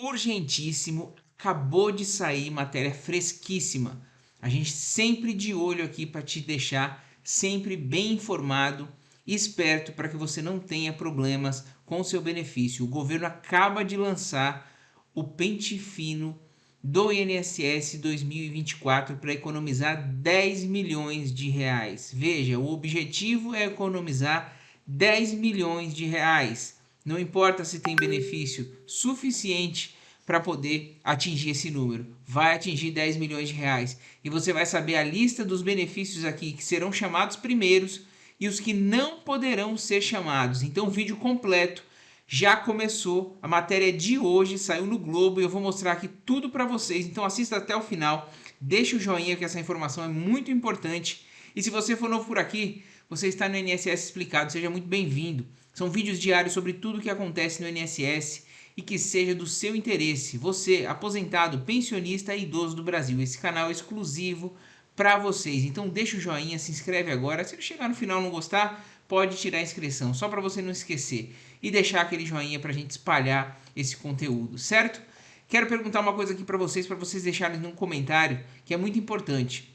urgentíssimo, acabou de sair, matéria fresquíssima. A gente sempre de olho aqui para te deixar sempre bem informado e esperto para que você não tenha problemas com o seu benefício. O governo acaba de lançar o pente fino do INSS 2024 para economizar 10 milhões de reais. Veja, o objetivo é economizar 10 milhões de reais. Não importa se tem benefício suficiente para poder atingir esse número. Vai atingir 10 milhões de reais. E você vai saber a lista dos benefícios aqui que serão chamados primeiros e os que não poderão ser chamados. Então o vídeo completo já começou. A matéria de hoje saiu no Globo e eu vou mostrar aqui tudo para vocês. Então assista até o final. Deixa o joinha que essa informação é muito importante. E se você for novo por aqui, você está no INSS Explicado. Seja muito bem-vindo. São vídeos diários sobre tudo o que acontece no INSS e que seja do seu interesse. Você, aposentado, pensionista e idoso do Brasil. Esse canal é exclusivo para vocês. Então deixa o joinha, se inscreve agora. Se ele chegar no final e não gostar, pode tirar a inscrição, só para você não esquecer. E deixar aquele joinha para a gente espalhar esse conteúdo, certo? Quero perguntar uma coisa aqui para vocês deixarem num comentário, que é muito importante.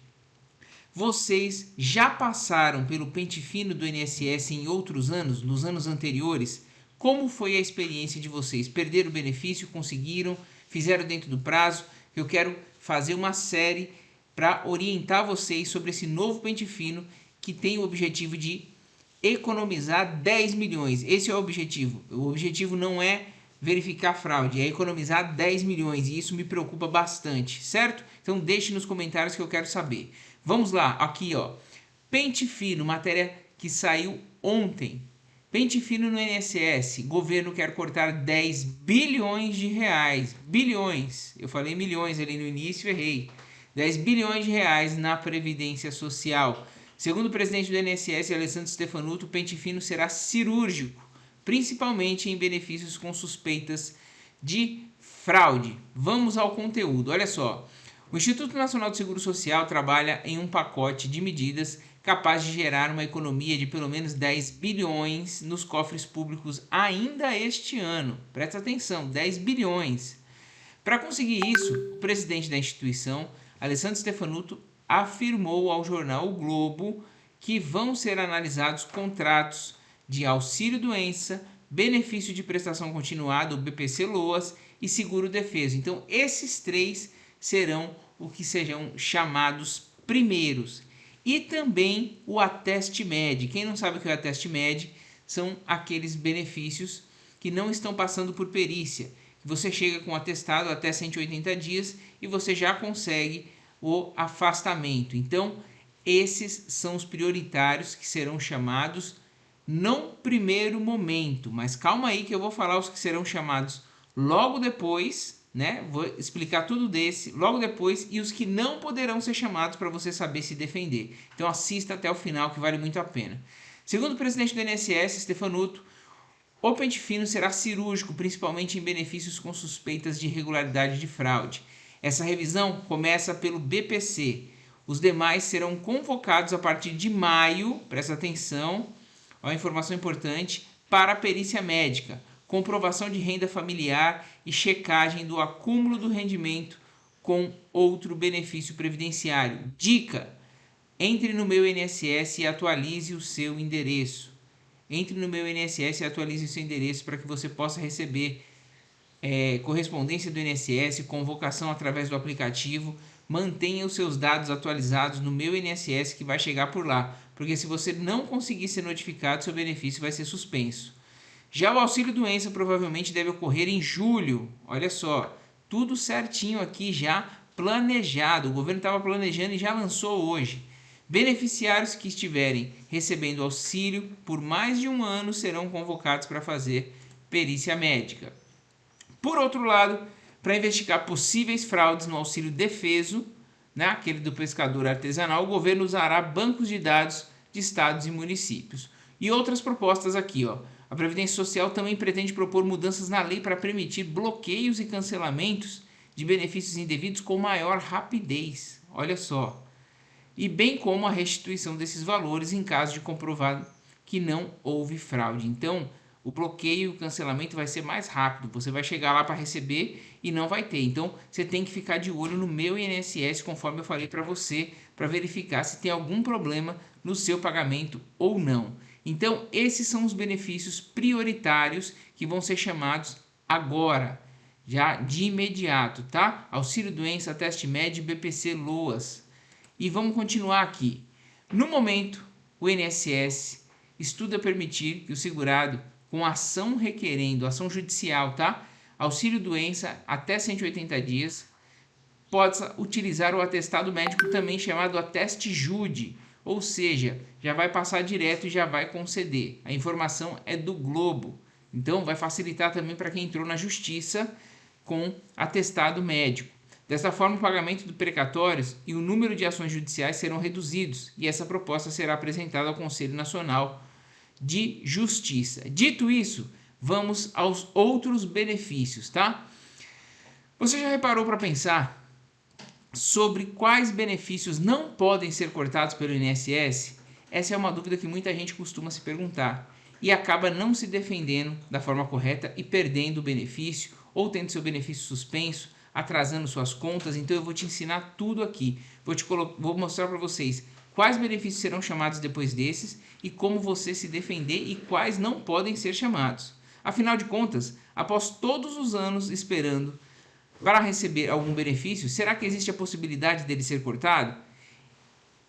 Vocês já passaram pelo pente fino do INSS em outros anos, nos anos anteriores? Como foi a experiência de vocês? Perderam o benefício? Conseguiram? Fizeram dentro do prazo? Eu quero fazer uma série para orientar vocês sobre esse novo pente fino que tem o objetivo de economizar 10 milhões. Esse é o objetivo. O objetivo não é verificar fraude, é economizar 10 milhões e isso me preocupa bastante, certo? Então deixe nos comentários que eu quero saber. Vamos lá, aqui ó, pente fino, matéria que saiu ontem. Pente fino no INSS, governo quer cortar 10 bilhões de reais, bilhões, eu falei milhões ali no início, errei, 10 bilhões de reais na Previdência Social. Segundo o presidente do INSS, Alessandro Stefanuto, o pente fino será cirúrgico, principalmente em benefícios com suspeitas de fraude. Vamos ao conteúdo, olha só. O Instituto Nacional do Seguro Social trabalha em um pacote de medidas capaz de gerar uma economia de pelo menos 10 bilhões nos cofres públicos ainda este ano. Presta atenção, 10 bilhões. Para conseguir isso, o presidente da instituição, Alessandro Stefanuto, afirmou ao jornal O Globo que vão ser analisados contratos de auxílio-doença, benefício de prestação continuada, o BPC-LOAS e seguro-defeso. Então, esses três serão o que serão chamados primeiros. E também o Ateste Med. Quem não sabe o que é o Ateste Med, são aqueles benefícios que não estão passando por perícia. Você chega com atestado até 180 dias e você já consegue o afastamento. Então, esses são os prioritários que serão chamados no primeiro momento. Mas calma aí que eu vou falar os que serão chamados logo depois, né? Vou explicar tudo desse logo depois e os que não poderão ser chamados para você saber se defender. Então assista até o final que vale muito a pena. Segundo o presidente do INSS, Stefanuto, o pente fino será cirúrgico, principalmente em benefícios com suspeitas de irregularidade de fraude. Essa revisão começa pelo BPC. Os demais serão convocados a partir de maio, presta atenção, ó, informação importante, para a perícia médica, comprovação de renda familiar e checagem do acúmulo do rendimento com outro benefício previdenciário. Dica: entre no meu INSS e atualize o seu endereço. Entre no meu INSS e atualize o seu endereço para que você possa receber correspondência do INSS, convocação através do aplicativo. Mantenha os seus dados atualizados no meu INSS que vai chegar por lá, porque se você não conseguir ser notificado, seu benefício vai ser suspenso. Já o auxílio-doença provavelmente deve ocorrer em julho. Olha só, tudo certinho aqui já planejado. O governo estava planejando e já lançou hoje. Beneficiários que estiverem recebendo auxílio por mais de um ano serão convocados para fazer perícia médica. Por outro lado, para investigar possíveis fraudes no auxílio defeso, né, aquele do pescador artesanal, o governo usará bancos de dados de estados e municípios. E outras propostas aqui, ó. A Previdência Social também pretende propor mudanças na lei para permitir bloqueios e cancelamentos de benefícios indevidos com maior rapidez. Olha só. E bem como a restituição desses valores em caso de comprovado que não houve fraude. Então, o bloqueio e o cancelamento vai ser mais rápido. Você vai chegar lá para receber e não vai ter. Então, você tem que ficar de olho no Meu INSS, conforme eu falei para você, para verificar se tem algum problema no seu pagamento ou não. Então, esses são os benefícios prioritários que vão ser chamados agora, já de imediato, tá? Auxílio doença, teste médio, BPC, LOAS. E vamos continuar aqui. No momento, o INSS estuda permitir que o segurado com ação requerendo, ação judicial, tá? Auxílio doença até 180 dias, possa utilizar o atestado médico também chamado ateste jude, ou seja, já vai passar direto e já vai conceder. A informação é do Globo, então vai facilitar também para quem entrou na justiça com atestado médico. Dessa forma, o pagamento de precatórios e o número de ações judiciais serão reduzidos e essa proposta será apresentada ao Conselho Nacional de Justiça. Dito isso, vamos aos outros benefícios, tá? Você já reparou para pensar sobre quais benefícios não podem ser cortados pelo INSS? Essa é uma dúvida que muita gente costuma se perguntar e acaba não se defendendo da forma correta e perdendo o benefício ou tendo seu benefício suspenso, atrasando suas contas. Então eu vou te ensinar tudo aqui. Vou mostrar para vocês quais benefícios serão chamados depois desses e como você se defender e quais não podem ser chamados. Afinal de contas, após todos os anos esperando para receber algum benefício, será que existe a possibilidade dele ser cortado?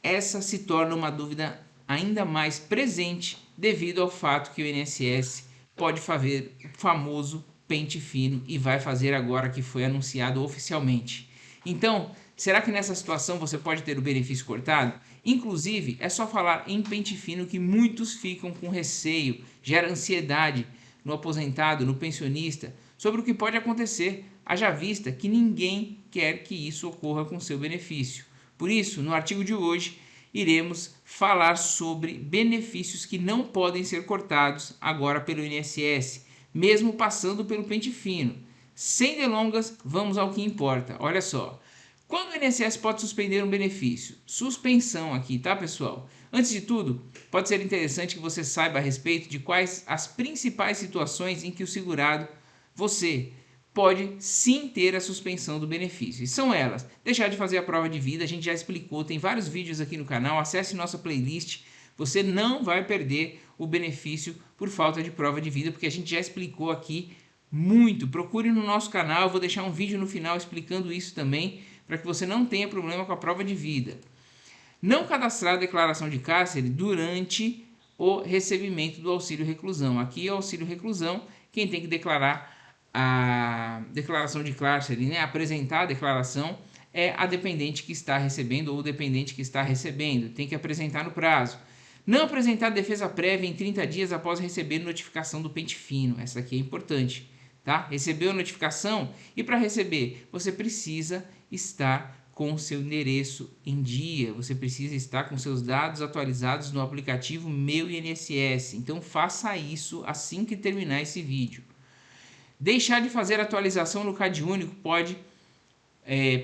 Essa se torna uma dúvida ainda mais presente devido ao fato que o INSS pode fazer o famoso pente fino e vai fazer agora que foi anunciado oficialmente. Então, será que nessa situação você pode ter o benefício cortado? Inclusive, é só falar em pente fino que muitos ficam com receio, gera ansiedade no aposentado, no pensionista, sobre o que pode acontecer, haja vista que ninguém quer que isso ocorra com seu benefício. Por isso, no artigo de hoje, iremos falar sobre benefícios que não podem ser cortados agora pelo INSS, mesmo passando pelo pente fino. Sem delongas, vamos ao que importa. Olha só. Quando o INSS pode suspender um benefício? Suspensão aqui, tá, pessoal? Antes de tudo, pode ser interessante que você saiba a respeito de quais as principais situações em que o segurado, você, pode sim ter a suspensão do benefício. E são elas: deixar de fazer a prova de vida, a gente já explicou, tem vários vídeos aqui no canal, acesse nossa playlist, você não vai perder o benefício por falta de prova de vida, porque a gente já explicou aqui muito. Procure no nosso canal, eu vou deixar um vídeo no final explicando isso também, para que você não tenha problema com a prova de vida. Não cadastrar a declaração de cárcere durante o recebimento do auxílio reclusão. Aqui é o auxílio reclusão, quem tem que declarar a declaração de cárcere, né, apresentar a declaração, é a dependente que está recebendo ou o dependente que está recebendo. Tem que apresentar no prazo. Não apresentar defesa prévia em 30 dias após receber notificação do pente fino. Essa aqui é importante, tá? Recebeu a notificação e para receber você precisa estar com seu endereço em dia. Você precisa estar com seus dados atualizados no aplicativo Meu INSS. Então faça isso assim que terminar esse vídeo. Deixar de fazer atualização no CadÚnico pode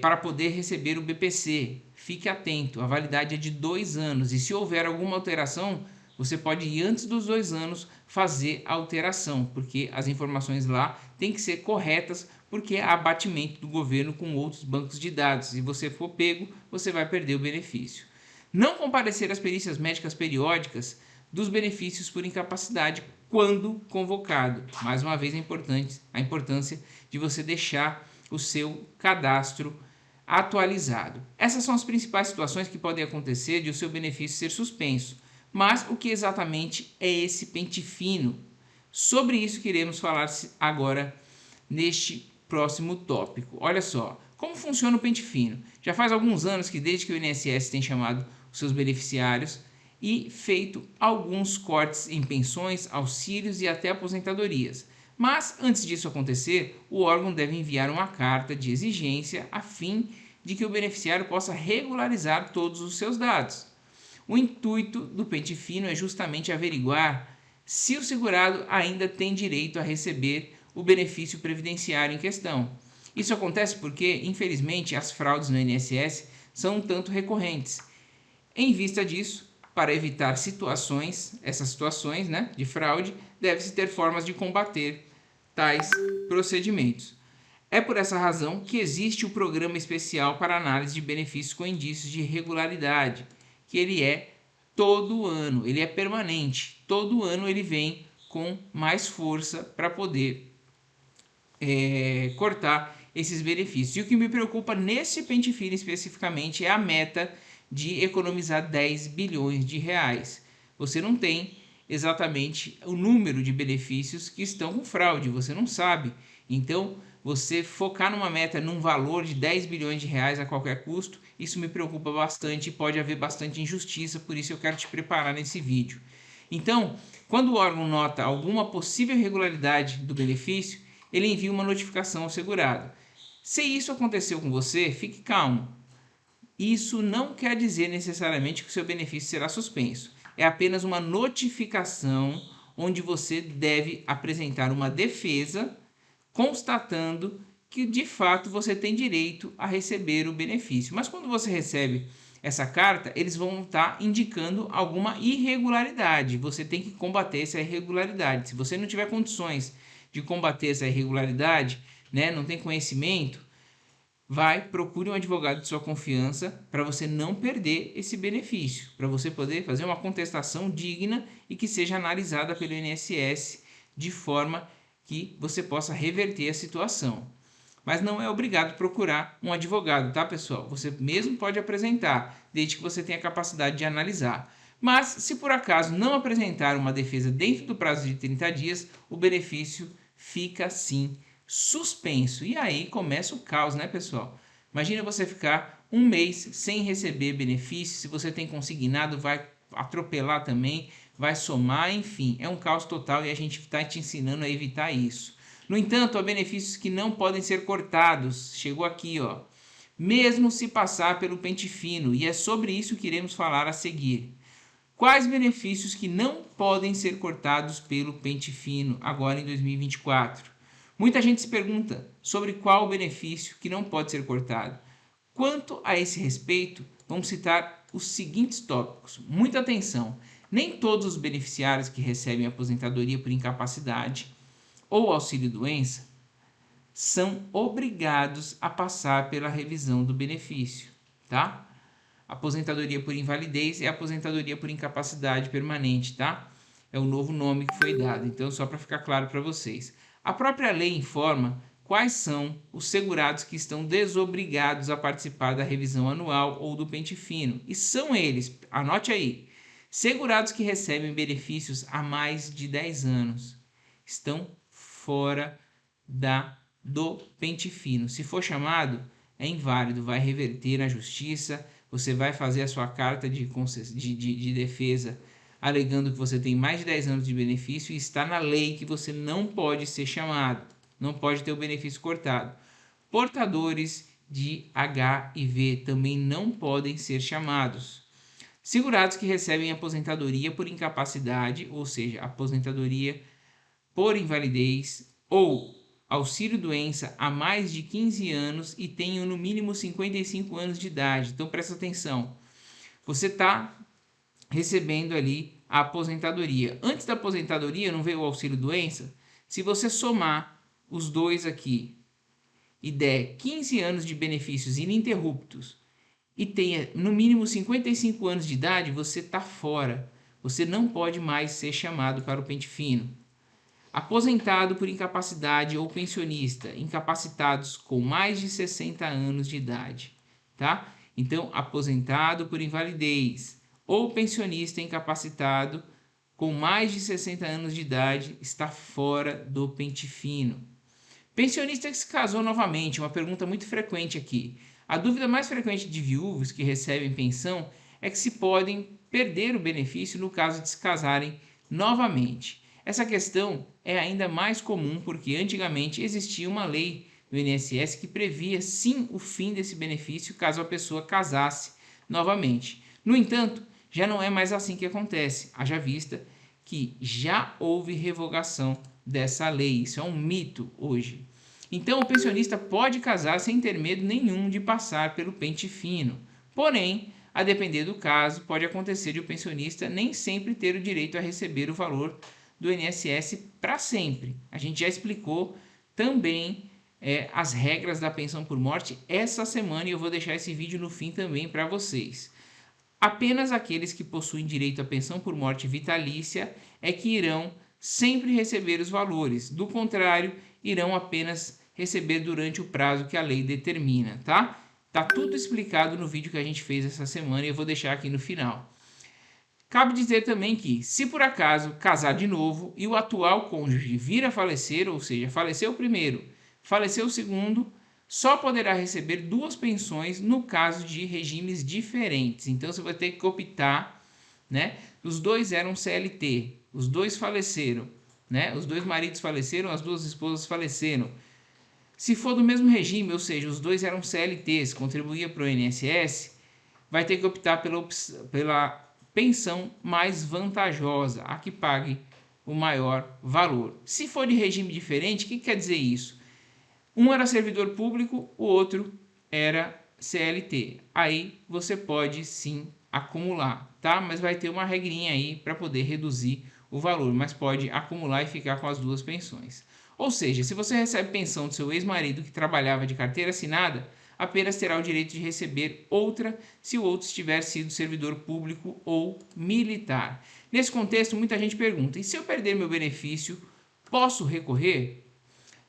para poder receber o BPC. Fique atento, a validade é de 2 anos e se houver alguma alteração, você pode ir antes dos 2 anos fazer a alteração, porque as informações lá têm que ser corretas, porque há abatimento do governo com outros bancos de dados. Se você for pego, você vai perder o benefício. Não comparecer às perícias médicas periódicas dos benefícios por incapacidade quando convocado. Mais uma vez a importância de você deixar o seu cadastro atualizado. Essas são as principais situações que podem acontecer de o seu benefício ser suspenso. Mas o que exatamente é esse pente fino? Sobre isso que iremos falar agora neste próximo tópico. Olha só, como funciona o pente fino? Já faz alguns anos que desde que o INSS tem chamado os seus beneficiários e feito alguns cortes em pensões, auxílios e até aposentadorias. Mas, antes disso acontecer, o órgão deve enviar uma carta de exigência a fim de que o beneficiário possa regularizar todos os seus dados. O intuito do pente fino é justamente averiguar se o segurado ainda tem direito a receber o benefício previdenciário em questão. Isso acontece porque, infelizmente, as fraudes no INSS são um tanto recorrentes. Em vista disso, Para evitar essas situações, né, de fraude, deve-se ter formas de combater tais procedimentos. É por essa razão que existe o Programa Especial para Análise de Benefícios com Indícios de Irregularidade, que ele é todo ano, ele é permanente. Todo ano ele vem com mais força para poder cortar esses benefícios. E o que me preocupa nesse pente fino especificamente é a meta de economizar 10 bilhões de reais. Você não tem exatamente o número de benefícios que estão com fraude, você não sabe. Então, você focar numa meta, num valor de 10 bilhões de reais a qualquer custo, isso me preocupa bastante e pode haver bastante injustiça, por isso eu quero te preparar nesse vídeo. Então, quando o órgão nota alguma possível irregularidade do benefício, ele envia uma notificação ao segurado. Se isso aconteceu com você, fique calmo. Isso não quer dizer necessariamente que o seu benefício será suspenso. É apenas uma notificação onde você deve apresentar uma defesa constatando que de fato você tem direito a receber o benefício. Mas quando você recebe essa carta, eles vão estar indicando alguma irregularidade. Você tem que combater essa irregularidade. Se você não tiver condições de combater essa irregularidade, né, não tem conhecimento, procure um advogado de sua confiança para você não perder esse benefício, para você poder fazer uma contestação digna e que seja analisada pelo INSS de forma que você possa reverter a situação. Mas não é obrigado procurar um advogado, tá, pessoal? Você mesmo pode apresentar, desde que você tenha capacidade de analisar. Mas, se por acaso não apresentar uma defesa dentro do prazo de 30 dias, o benefício fica sim suspenso. E aí começa o caos, né, pessoal? Imagina você ficar um mês sem receber benefício, se você tem consignado, vai atropelar também, vai somar, enfim, é um caos total e a gente está te ensinando a evitar isso. No entanto, há benefícios que não podem ser cortados. Chegou aqui, ó. Mesmo se passar pelo pente fino, e é sobre isso que iremos falar a seguir. Quais benefícios que não podem ser cortados pelo pente fino agora em 2024? Muita gente se pergunta sobre qual benefício que não pode ser cortado. Quanto a esse respeito, vamos citar os seguintes tópicos. Muita atenção! Nem todos os beneficiários que recebem aposentadoria por incapacidade ou auxílio-doença são obrigados a passar pela revisão do benefício, tá? Aposentadoria por invalidez é aposentadoria por incapacidade permanente, tá? É o novo nome que foi dado, então só para ficar claro para vocês. A própria lei informa quais são os segurados que estão desobrigados a participar da revisão anual ou do pente fino. E são eles, anote aí, segurados que recebem benefícios há mais de 10 anos. Estão fora do pente fino. Se for chamado, é inválido, vai reverter na justiça, você vai fazer a sua carta de defesa alegando que você tem mais de 10 anos de benefício e está na lei que você não pode ser chamado, não pode ter o benefício cortado. Portadores de HIV também não podem ser chamados. Segurados que recebem aposentadoria por incapacidade, ou seja, aposentadoria por invalidez ou auxílio-doença há mais de 15 anos e tenham no mínimo 55 anos de idade. Então presta atenção, você está recebendo ali a aposentadoria. Antes da aposentadoria não veio o auxílio-doença? Se você somar os dois aqui e der 15 anos de benefícios ininterruptos e tenha no mínimo 55 anos de idade, você está fora. Você não pode mais ser chamado para o pente fino. Aposentado por incapacidade ou pensionista, incapacitados com mais de 60 anos de idade, tá? Então, aposentado por invalidez ou pensionista incapacitado com mais de 60 anos de idade está fora do pente fino. Pensionista que se casou novamente, uma pergunta muito frequente aqui. A dúvida mais frequente de viúvos que recebem pensão é que se podem perder o benefício no caso de se casarem novamente. Essa questão é ainda mais comum porque antigamente existia uma lei do INSS que previa sim o fim desse benefício caso a pessoa casasse novamente. No entanto, já não é mais assim que acontece, haja vista que já houve revogação dessa lei. Isso é um mito hoje. Então, o pensionista pode casar sem ter medo nenhum de passar pelo pente fino. Porém, A depender do caso, pode acontecer de o pensionista nem sempre ter o direito a receber o valor do INSS para sempre. A gente já explicou também as regras da pensão por morte essa semana e eu vou deixar esse vídeo no fim também para vocês. Apenas aqueles que possuem direito à pensão por morte vitalícia é que irão sempre receber os valores. Do contrário, irão apenas receber durante o prazo que a lei determina, tá? Tá tudo explicado no vídeo que a gente fez essa semana e eu vou deixar aqui no final. Cabe dizer também que, se por acaso casar de novo e o atual cônjuge vir a falecer, ou seja, faleceu o primeiro, faleceu o segundo, só poderá receber duas pensões no caso de regimes diferentes. Então você vai ter que optar, né? Os dois eram CLT, os dois faleceram, né? Os dois maridos faleceram, as duas esposas faleceram. Se for do mesmo regime, ou seja, os dois eram CLTs, contribuía para o INSS, vai ter que optar pela pensão mais vantajosa, a que pague o maior valor. Se for de regime diferente, o que quer dizer isso? Um era servidor público, o outro era CLT. Aí você pode sim acumular, tá? Mas vai ter uma regrinha aí para poder reduzir o valor, mas pode acumular e ficar com as duas pensões. Ou seja, se você recebe pensão do seu ex-marido que trabalhava de carteira assinada, apenas terá o direito de receber outra se o outro tiver sido servidor público ou militar. Nesse contexto, muita gente pergunta: e se eu perder meu benefício, posso recorrer?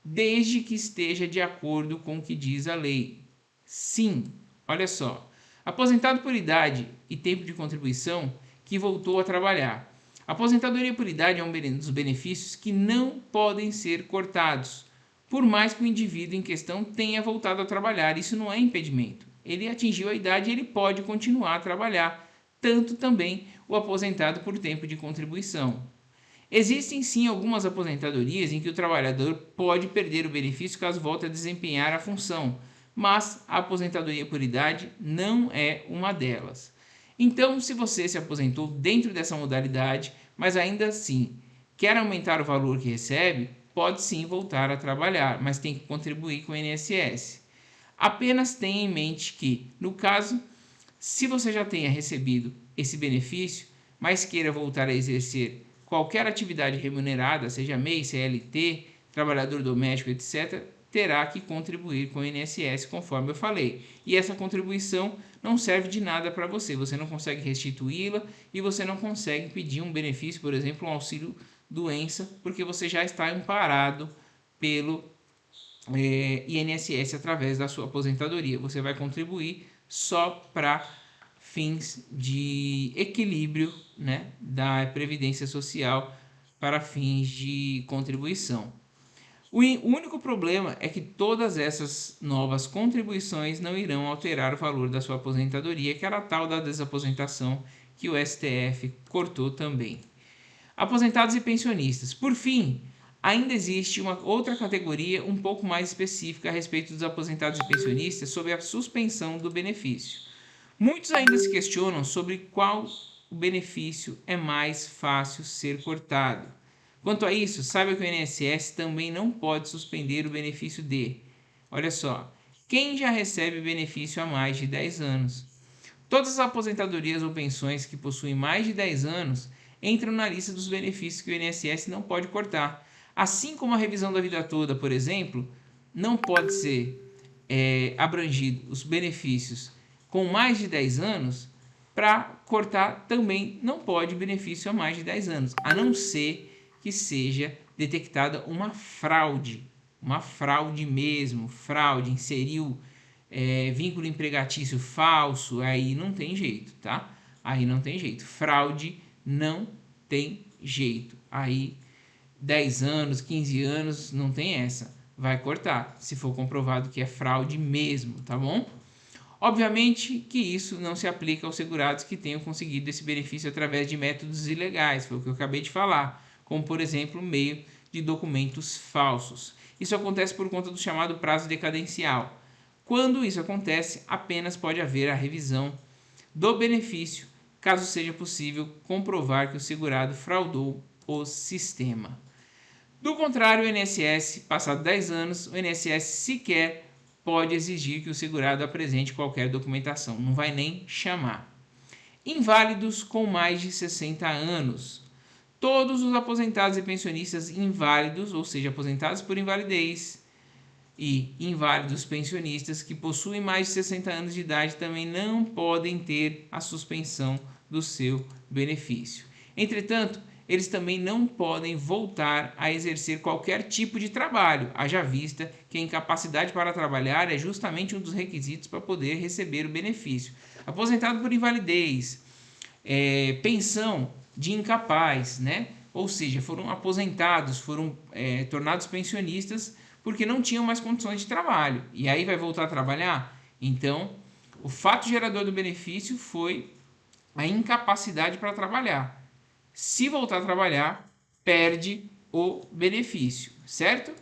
Desde que esteja de acordo com o que diz a lei. Sim, olha só. Aposentado por idade e tempo de contribuição que voltou a trabalhar. A aposentadoria por idade é um dos benefícios que não podem ser cortados, por mais que o indivíduo em questão tenha voltado a trabalhar. Isso não é impedimento. Ele atingiu a idade e ele pode continuar a trabalhar, tanto também o aposentado por tempo de contribuição. Existem sim algumas aposentadorias em que o trabalhador pode perder o benefício caso volte a desempenhar a função, mas a aposentadoria por idade não é uma delas. Então, se você se aposentou dentro dessa modalidade, mas ainda assim quer aumentar o valor que recebe, pode sim voltar a trabalhar, mas tem que contribuir com o INSS. Apenas tenha em mente que, no caso, se você já tenha recebido esse benefício, mas queira voltar a exercer qualquer atividade remunerada, seja MEI, CLT, trabalhador doméstico, etc., terá que contribuir com o INSS, conforme eu falei. E essa contribuição não serve de nada para você. Você não consegue restituí-la e você não consegue pedir um benefício, por exemplo, um auxílio doença, porque você já está amparado pelo INSS através da sua aposentadoria. Você vai contribuir só para fins de equilíbrio, né, da Previdência Social para fins de contribuição. O único problema é que todas essas novas contribuições não irão alterar o valor da sua aposentadoria, que era a tal da desaposentação que o STF cortou também. Aposentados e pensionistas. Por fim, ainda existe uma outra categoria um pouco mais específica a respeito dos aposentados e pensionistas sobre a suspensão do benefício. Muitos ainda se questionam sobre qual o benefício é mais fácil ser cortado. Quanto a isso, saiba que o INSS também não pode suspender o benefício de, olha só, quem já recebe benefício há mais de 10 anos. Todas as aposentadorias ou pensões que possuem mais de 10 anos entram na lista dos benefícios que o INSS não pode cortar. Assim como a revisão da vida toda, por exemplo, não pode ser abrangido os benefícios com mais de 10 anos, para cortar também não pode benefício a mais de 10 anos, a não ser que seja detectada uma fraude mesmo, fraude, inseriu vínculo empregatício falso, aí não tem jeito, tá? Aí não tem jeito, fraude não tem jeito, aí 10 anos, 15 anos, não tem essa, vai cortar, se for comprovado que é fraude mesmo, tá bom? Obviamente que isso não se aplica aos segurados que tenham conseguido esse benefício através de métodos ilegais, foi o que eu acabei de falar, como por exemplo o meio de documentos falsos. Isso acontece por conta do chamado prazo decadencial. Quando isso acontece, apenas pode haver a revisão do benefício, caso seja possível comprovar que o segurado fraudou o sistema. Do contrário, o INSS, passado 10 anos, o INSS sequer pode exigir que o segurado apresente qualquer documentação, não vai nem chamar, Inválidos com mais de 60 anos. Todos os aposentados e pensionistas inválidos, ou seja, aposentados por invalidez, e inválidos pensionistas que possuem mais de 60 anos de idade também não podem ter a suspensão do seu benefício. Entretanto, eles também não podem voltar a exercer qualquer tipo de trabalho, haja vista que a incapacidade para trabalhar é justamente um dos requisitos para poder receber o benefício. Aposentado por invalidez, pensão de incapaz, né? Ou seja, foram aposentados, foram tornados pensionistas porque não tinham mais condições de trabalho. E aí vai voltar a trabalhar? Então, o fato gerador do benefício foi a incapacidade para trabalhar. Se voltar a trabalhar, perde o benefício, certo?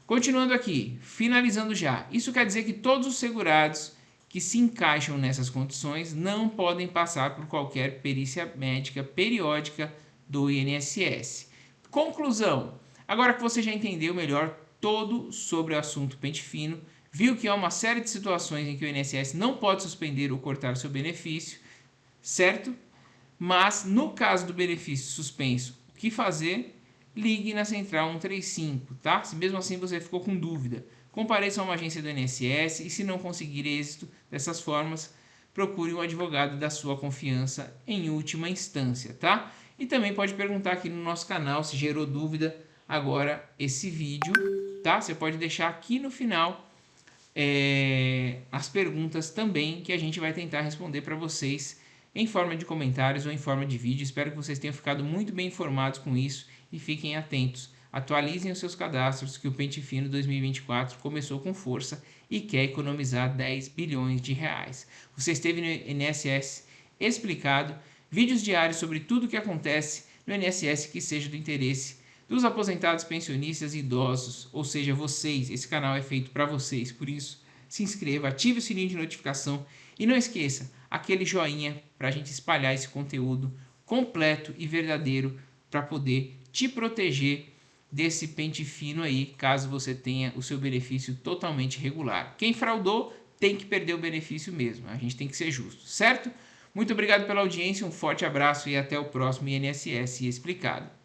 Continuando aqui, finalizando já. Isso quer dizer que todos os segurados que se encaixam nessas condições não podem passar por qualquer perícia médica periódica do INSS. Conclusão. Agora que você já entendeu melhor todo sobre o assunto pente fino, viu que há uma série de situações em que o INSS não pode suspender ou cortar o seu benefício, certo? Mas no caso do benefício suspenso, o que fazer? Ligue na central 135, tá? Se mesmo assim você ficou com dúvida, compareça a uma agência do INSS e se não conseguir êxito dessas formas, procure um advogado da sua confiança em última instância, tá? E também pode perguntar aqui no nosso canal se gerou dúvida agora esse vídeo, tá? Você pode deixar aqui no final as perguntas também que a gente vai tentar responder para vocês em forma de comentários ou em forma de vídeo. Espero que vocês tenham ficado muito bem informados com isso e fiquem atentos. Atualizem os seus cadastros que o Pente Fino 2024 começou com força e quer economizar 10 bilhões de reais. Você esteve no INSS Explicado, vídeos diários sobre tudo o que acontece no INSS que seja do interesse dos aposentados, pensionistas e idosos, ou seja, vocês. Esse canal é feito para vocês, por isso se inscreva, ative o sininho de notificação e não esqueça aquele joinha para a gente espalhar esse conteúdo completo e verdadeiro para poder te proteger desse pente fino aí, caso você tenha o seu benefício totalmente regular. Quem fraudou tem que perder o benefício mesmo, a gente tem que ser justo, certo? Muito obrigado pela audiência, um forte abraço e até o próximo INSS Explicado.